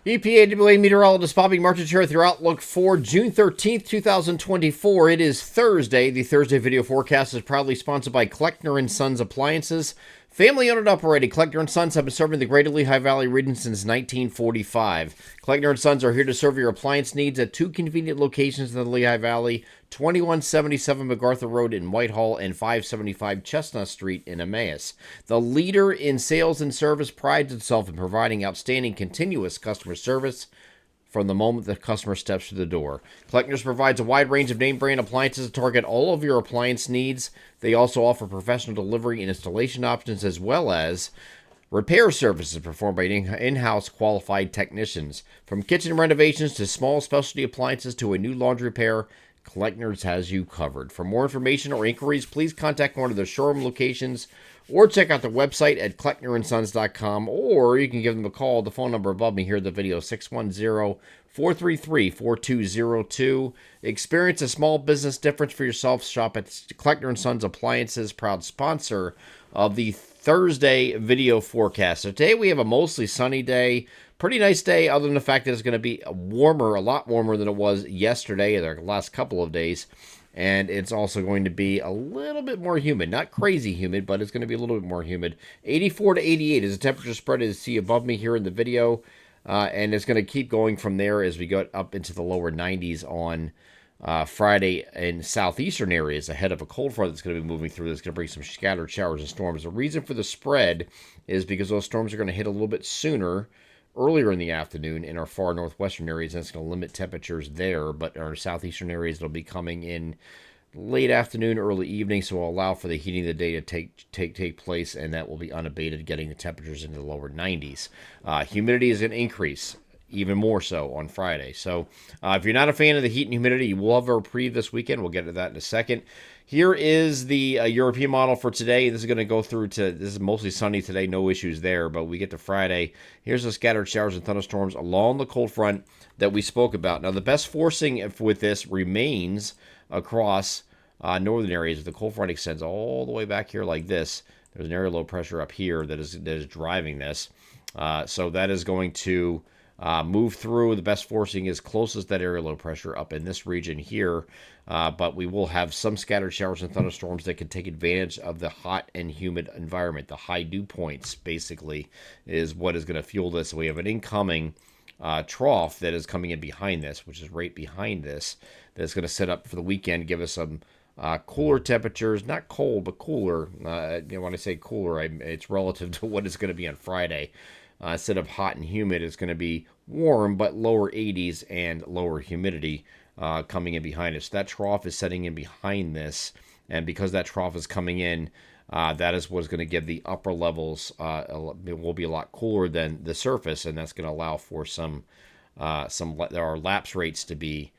EPAWA meteorologist Bobby Martin here with your outlook for June 13th, 2024. It is Thursday. The Thursday video forecast is proudly sponsored by Kleckner & Sons Appliances. Family owned and operated, Kleckner & Sons have been serving the Greater Lehigh Valley region since 1945. Kleckner & Sons are here to serve your appliance needs at two convenient locations in the Lehigh Valley, 2177 MacArthur Road in Whitehall and 575 Chestnut Street in Emmaus. The leader in sales and service prides itself in providing outstanding continuous customer service from the moment the customer steps through the door. Kleckner's provides a wide range of name brand appliances to target all of your appliance needs. They also offer professional delivery and installation options as well as repair services performed by in-house qualified technicians. From kitchen renovations to small specialty appliances to a new laundry repair, Kleckner's has you covered. For more information or inquiries, please contact one of their showroom locations or check out their website at klecknerandsons.com, or you can give them a call. The phone number above me here in the video, 610-433-4202. Experience a small business difference for yourself. Shop at Kleckner & Sons Appliances, proud sponsor of the Thursday video forecast. So today we have a mostly sunny day. Pretty nice day, other than the fact that it's going to be warmer, a lot warmer than it was yesterday, the last couple of days. And it's also going to be a little bit more humid. Not crazy humid, but it's going to be a little bit more humid. 84 to 88 is the temperature spread as you see above me here in the video. And it's going to keep going from there as we go up into the lower 90s on Friday in southeastern areas ahead of a cold front that's going to be moving through. That's going to bring some scattered showers and storms. The reason for the spread is because those storms are going to hit a little bit sooner earlier in the afternoon in our far northwestern areas, and it's going to limit temperatures there. But our southeastern areas will be coming in late afternoon, early evening, so will allow for the heating of the day to take place, and that will be unabated, getting the temperatures into the lower 90s. Humidity is going to increase even more so on Friday. So if you're not a fan of the heat and humidity, you will have a reprieve this weekend. We'll get to that in a second. Here is the European model for today. This is going to go through to, this is mostly sunny today, no issues there, but we get to Friday. Here's the scattered showers and thunderstorms along the cold front that we spoke about. Now, the best forcing with this remains across northern areas. The cold front extends all the way back here like this. There's an area low pressure up here that is driving this. So that is going to move through. The best forcing is closest that area low pressure up in this region here, but we will have some scattered showers and thunderstorms that can take advantage of the hot and humid environment. The high dew points basically is what is going to fuel this. So we have an incoming trough that is coming in behind this, which is right behind this, that's going to set up for the weekend, give us some cooler temperatures, not cold, but cooler. When I say cooler, it's relative to what it's going to be on Friday. Instead of hot and humid, it's going to be warm, but lower 80s and lower humidity coming in behind us. So that trough is setting in behind this, and because that trough is coming in, that is what's going to give the upper levels, it will be a lot cooler than the surface, and that's going to allow for there are lapse rates to be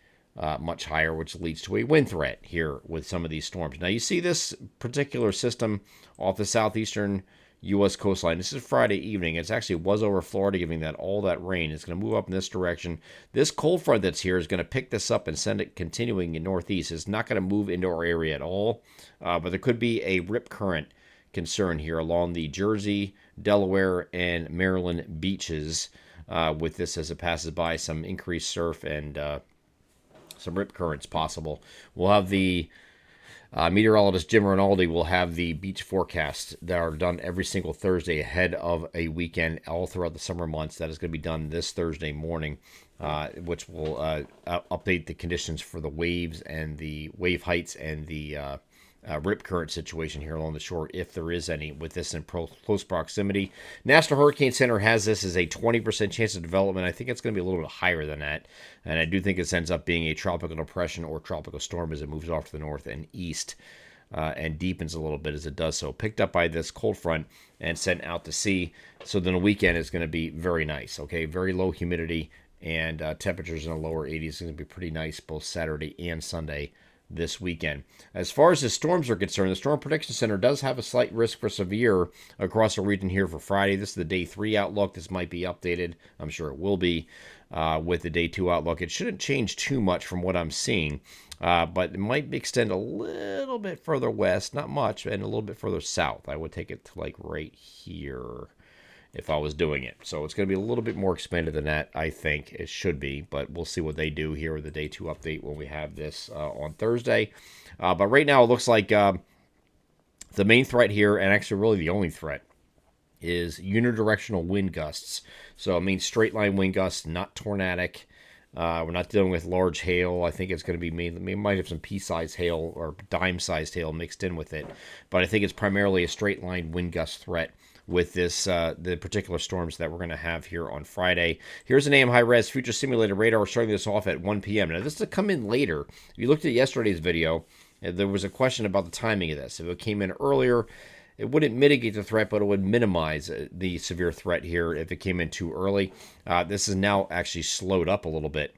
much higher, which leads to a wind threat here with some of these storms. Now, you see this particular system off the southeastern U.S. coastline. This is Friday evening. It actually was over Florida, giving that all that rain. It's going to move up in this direction. This cold front that's here is going to pick this up and send it continuing in northeast. It's not going to move into our area at all, but there could be a rip current concern here along the Jersey, Delaware, and Maryland beaches with this as it passes by. Some increased surf and some rip currents possible. We'll have the meteorologist Jim Rinaldi will have the beach forecasts that are done every single Thursday ahead of a weekend all throughout the summer months. That is going to be done this Thursday morning, which will update the conditions for the waves and the wave heights and the rip current situation here along the shore, if there is any, with this in close proximity. National Hurricane Center has this as a 20% chance of development. I think it's going to be a little bit higher than that, and I do think it ends up being a tropical depression or tropical storm as it moves off to the north and east and deepens a little bit as it does so. Picked up by this cold front and sent out to sea. So then the weekend is going to be very nice, okay? Very low humidity and temperatures in the lower 80s. It's going to be pretty nice both Saturday and Sunday this weekend. As far as the storms are concerned, the Storm Prediction Center does have a slight risk for severe across the region here for Friday. This is the day 3 outlook. This might be updated. I'm sure it will be with the day 2 outlook. It shouldn't change too much from what I'm seeing, but it might extend a little bit further west, not much, and a little bit further south. I would take it to like right here. if I was doing it. So it's going to be a little bit more expanded than that, I think. It should be, but we'll see what they do here with the day 2 update when we have this on Thursday. But right now it looks like the main threat here, and actually really the only threat, is unidirectional wind gusts. So it means straight line wind gusts, not tornadic. We're not dealing with large hail. I think it's going to be mainly, we might have some pea-sized hail or dime-sized hail mixed in with it. But I think it's primarily a straight line wind gust threat with this the particular storms that we're going to have here on Friday. Here's an AM high-res future simulated radar. We're starting this off at 1 p.m. Now, this is to come in later. If you looked at yesterday's video, there was a question about the timing of this. If it came in earlier, it wouldn't mitigate the threat, but it would minimize the severe threat here if it came in too early. This is now actually slowed up a little bit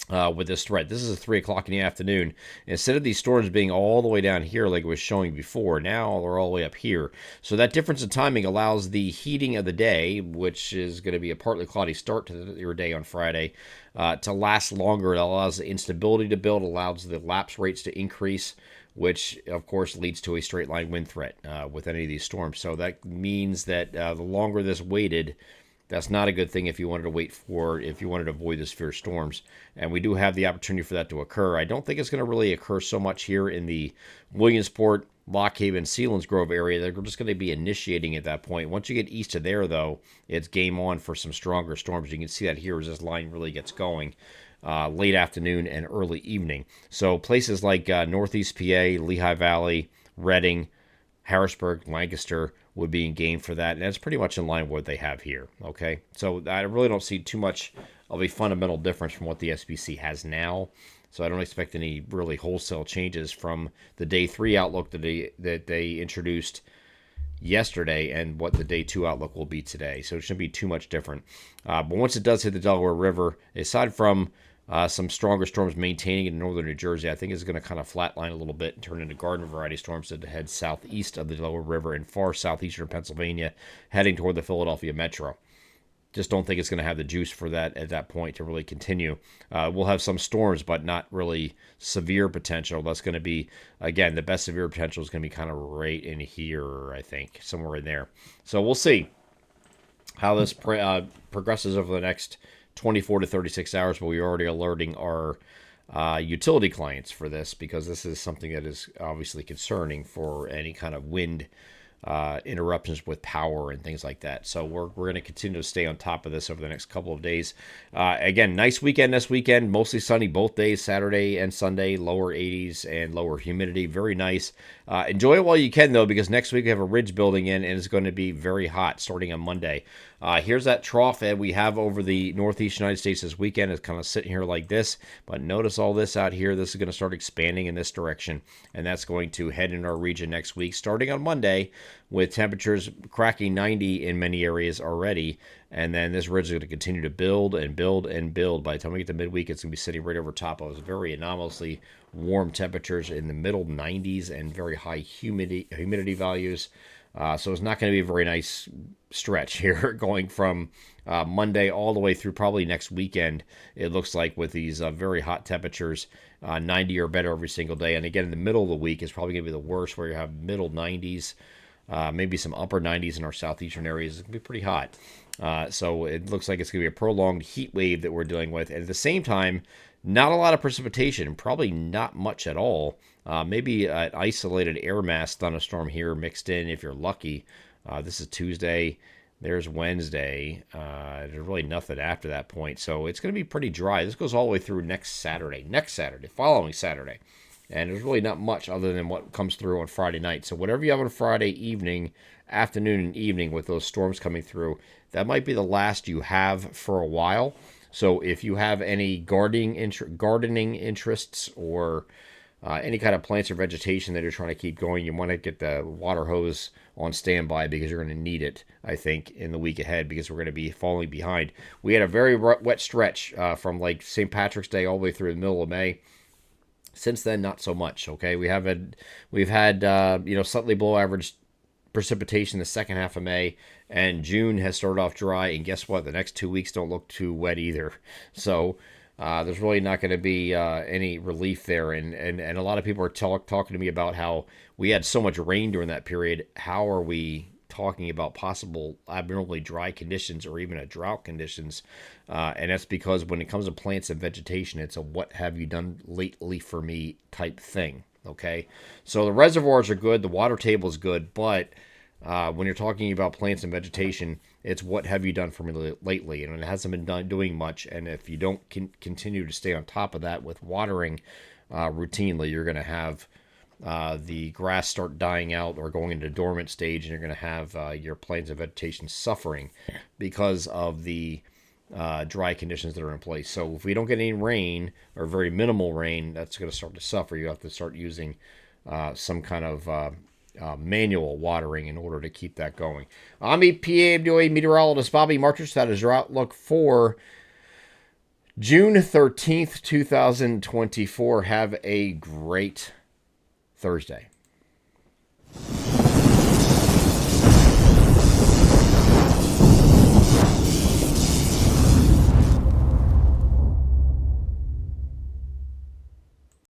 with this threat. This is 3 o'clock in the afternoon. Instead of these storms being all the way down here like it was showing before, now they're all the way up here. So that difference in timing allows the heating of the day, which is going to be a partly cloudy start to your day on Friday, to last longer. It allows the instability to build, allows the lapse rates to increase, which, of course, leads to a straight line wind threat with any of these storms. So that means that the longer this waited, that's not a good thing if you wanted to avoid the severe storms. And we do have the opportunity for that to occur. I don't think it's going to really occur so much here in the Williamsport, Lock Haven, Selinsgrove area. They're just going to be initiating at that point. Once you get east of there, though, it's game on for some stronger storms. You can see that here as this line really gets going. Late afternoon and early evening. So places like Northeast PA, Lehigh Valley, Reading, Harrisburg, Lancaster would be in game for that. And that's pretty much in line with what they have here. Okay. So I really don't see too much of a fundamental difference from what the SPC has now. So I don't expect any really wholesale changes from the day 3 outlook that they introduced yesterday and what the day 2 outlook will be today. So it shouldn't be too much different. But once it does hit the Delaware River, aside from some stronger storms maintaining in northern New Jersey, I think it's going to kind of flatline a little bit and turn into garden variety storms that head southeast of the Delaware River and far southeastern Pennsylvania, heading toward the Philadelphia metro. Just don't think it's going to have the juice for that at that point to really continue. We'll have some storms, but not really severe potential. That's going to be, again, the best severe potential is going to be kind of right in here, I think, somewhere in there. So we'll see how this progresses over the next 24 to 36 hours, but we're already alerting our utility clients for this because this is something that is obviously concerning for any kind of wind interruptions with power and things like that. So we're going to continue to stay on top of this over the next couple of days. Again, nice weekend this weekend, mostly sunny both days, Saturday and Sunday, lower 80s and lower humidity. Very nice. Enjoy it while you can, though, because next week we have a ridge building in and it's going to be very hot starting on Monday. Here's that trough that we have over the northeast United States this weekend. It's kind of sitting here like this, but notice all this out here. This is going to start expanding in this direction, and that's going to head in our region next week, starting on Monday, with temperatures cracking 90 in many areas already. And then this ridge is going to continue to build and build and build. By the time we get to midweek, it's going to be sitting right over top of very anomalously warm temperatures in the middle 90s and very high humidity values. So it's not going to be a very nice stretch here going from Monday all the way through probably next weekend. It looks like with these very hot temperatures, 90 or better every single day. And again, in the middle of the week is probably going to be the worst, where you have middle 90s, maybe some upper 90s in our southeastern areas. It's going to be pretty hot. So it looks like it's going to be a prolonged heat wave that we're dealing with. And at the same time, not a lot of precipitation, probably not much at all. Maybe an isolated air mass thunderstorm here mixed in if you're lucky. This is Tuesday. There's Wednesday. There's really nothing after that point. So it's going to be pretty dry. This goes all the way through next Saturday, following Saturday. And there's really not much other than what comes through on Friday night. So whatever you have on Friday evening, afternoon and evening with those storms coming through, that might be the last you have for a while. So if you have any gardening interests or any kind of plants or vegetation that you're trying to keep going, you want to get the water hose on standby because you're going to need it, I think, in the week ahead because we're going to be falling behind. We had a very wet stretch from like St. Patrick's Day all the way through the middle of May. Since then, not so much. Okay, we've had slightly below average precipitation the second half of May, and June has started off dry. And guess what? The next 2 weeks don't look too wet either. So there's really not going to be any relief there. And a lot of people are talking to me about how we had so much rain during that period. How are we talking about possible abnormally dry conditions or even a drought conditions. And that's because when it comes to plants and vegetation, it's a what have you done lately for me type thing. Okay. So the reservoirs are good, the water table is good, but when you're talking about plants and vegetation, it's what have you done for me lately? And it hasn't been doing much. And if you don't continue to stay on top of that with watering routinely, you're going to have the grass start dying out or going into dormant stage, and you're going to have your plants and vegetation suffering because of the dry conditions that are in place. So if we don't get any rain or very minimal rain, that's going to start to suffer. You have to start using some kind of manual watering in order to keep that going. I'm EPAWA meteorologist Bobby Marchers. That is your outlook for June 13th, 2024. Have a great Thursday.